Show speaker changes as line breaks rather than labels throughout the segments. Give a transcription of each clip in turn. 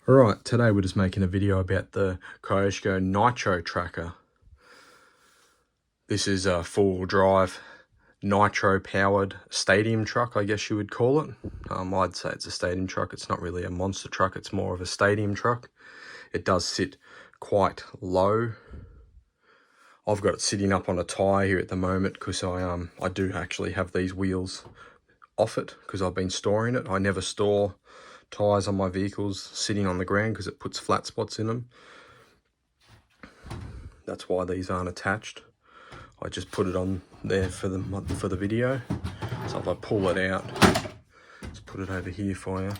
Alright, today we're just making a video about the Kyosho Nitro tracker. This is a four-wheel drive, nitro powered stadium truck, I guess you would call it. I'd say it's a stadium truck. It's not really a monster truck, it's more of a stadium truck. It does sit quite low. I've got it sitting up on a tyre here at the moment because I do actually have these wheels off it because I've been storing it. I never store tyres on my vehicles sitting on the ground because it puts flat spots in them. That's why these aren't attached. I just put it on there for the video. So if I pull it out, let's put it over here for you.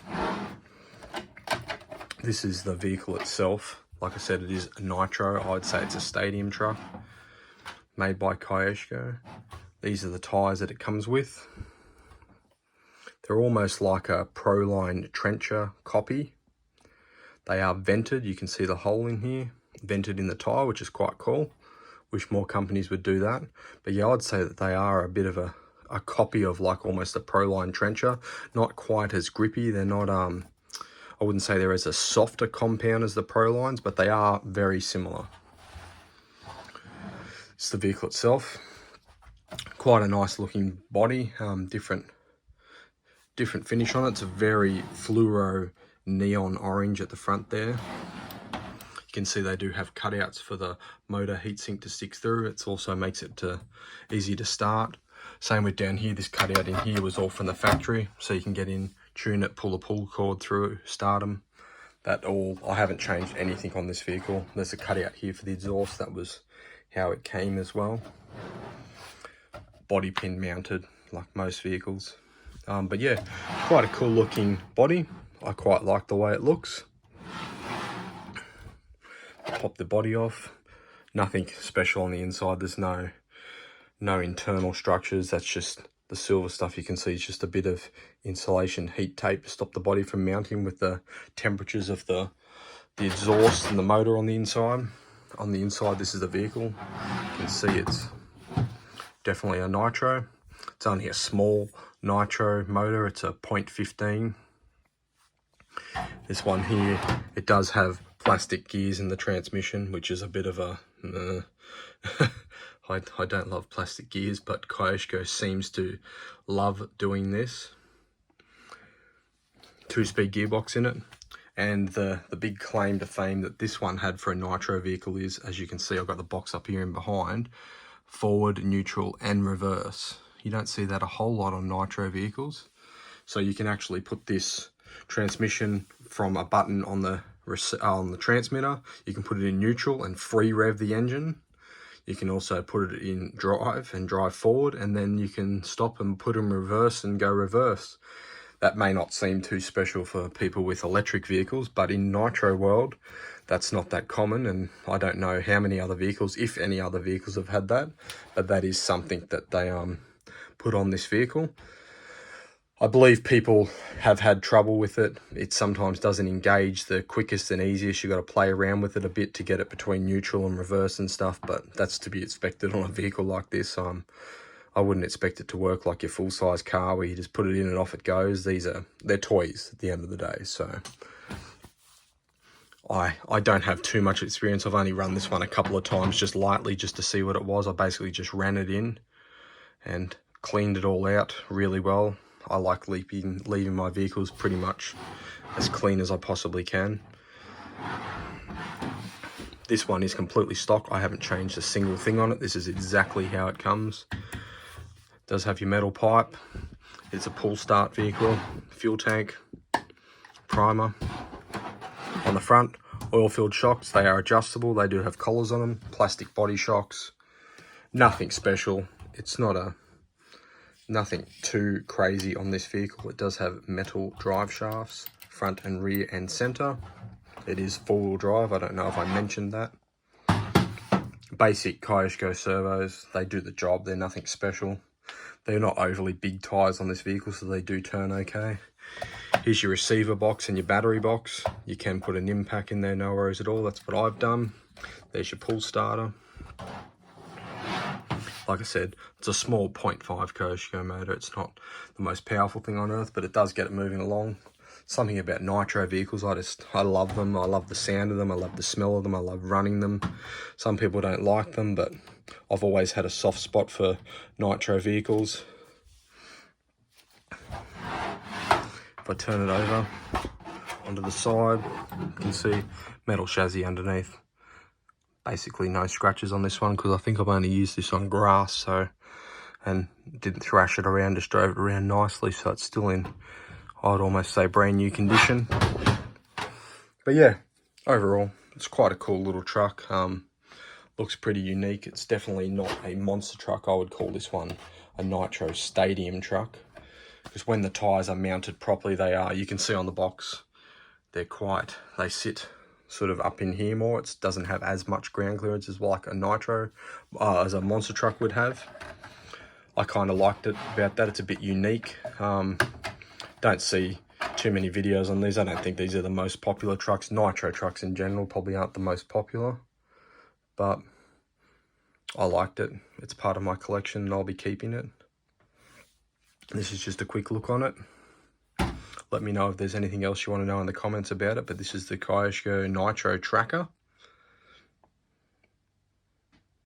This is the vehicle itself. Like I said, it is a nitro. I'd say it's a stadium truck made by Kyosho. These are the tyres that it comes with. They're almost like a Proline trencher copy. They are vented. You can see the hole in here, vented in the tyre, which is quite cool. Wish more companies would do that. But yeah, I'd say that they are a bit of a copy of like almost a Proline trencher. Not quite as grippy. They're not, I wouldn't say they're as a softer compound as the Prolines, but they are very similar. It's the vehicle itself. Quite a nice looking body, different finish on it. It's a very fluoro neon orange at the front there. You can see they do have cutouts for the motor heatsink to stick through. It also makes it easy to start. Same with down here. This cutout in here was all from the factory, so you can get in, tune it, pull a pull cord through, start them. I haven't changed anything on this vehicle. There's a cutout here for the exhaust. That was how it came as well. Body pin mounted like most vehicles. But yeah, quite a cool looking body. I quite like the way it looks. Pop the body off. Nothing special on the inside. There's no internal structures. That's just the silver stuff you can see. It's just a bit of insulation heat tape to stop the body from mounting with the temperatures of the exhaust and the motor on the inside. On the inside, this is the vehicle. You can see it's definitely a nitro. It's only a small nitro motor. It's a 0.15. This one here, it does have plastic gears in the transmission, which is a bit of a I don't love plastic gears, but Kyosho seems to love doing this. 2-speed gearbox in it. And the big claim to fame that this one had for a nitro vehicle is, as you can see, I've got the box up here and behind, forward, neutral, and reverse. You don't see that a whole lot on nitro vehicles. So you can actually put this transmission from a button on the transmitter. You can put it in neutral and free rev the engine. You can also put it in drive and drive forward, and then you can stop and put in reverse and go reverse. That may not seem too special for people with electric vehicles, but in nitro world, that's not that common, and I don't know how many other vehicles, if any other vehicles have had that, but that is something that they put on this vehicle. I believe people have had trouble with it. It sometimes doesn't engage the quickest and easiest. You've got to play around with it a bit to get it between neutral and reverse and stuff, but that's to be expected on a vehicle like this. I wouldn't expect it to work like your full-size car where you just put it in and off it goes. They're toys at the end of the day, so I don't have too much experience. I've only run this one a couple of times just lightly just to see what it was. I basically just ran it in and cleaned it all out really well. I like leaving my vehicles pretty much as clean as I possibly can. This one is completely stock. I haven't changed a single thing on it. This is exactly how it comes. It does have your metal pipe. It's a pull start vehicle. Fuel tank, primer. On the front, oil-filled shocks. They are adjustable. They do have collars on them. Plastic body shocks. Nothing special. It's nothing too crazy on this vehicle. It does have metal drive shafts, front and rear and center. It is four-wheel drive. I don't know if I mentioned that. Basic Kyosho servos. They do the job. They're nothing special. They're not overly big tires on this vehicle, so they do turn okay. Here's your receiver box and your battery box. You can put an impact in there, no worries at all. That's what I've done. There's your pull starter. Like I said, it's a small 0.5 Kyosho motor. It's not the most powerful thing on earth, but it does get it moving along. something about nitro vehicles. I love them. I love the sound of them. I love the smell of them. I love running them. Some people don't like them, but I've always had a soft spot for nitro vehicles. If I turn it over onto the side, you can see metal chassis underneath. Basically no scratches on this one because I think I've only used this on grass, so, and didn't thrash it around, just drove it around nicely, so it's still in, I'd almost say, brand new condition. But yeah, overall it's quite a cool little truck. Looks pretty unique. It's definitely not a monster truck. I would call this one a nitro stadium truck, because when the tires are mounted properly, they are, you can see on the box, they sit sort of up in here more. It doesn't have as much ground clearance as like a nitro, as a monster truck would have. I kind of liked it about that. It's a bit unique. Don't see too many videos on these. I don't think these are the most popular trucks. Nitro trucks in general probably aren't the most popular, but I liked it. It's part of my collection and I'll be keeping it. This is just a quick look on it. Let me know if there's anything else you want to know in the comments about it, but this is the Kyosho Nitro Tracker.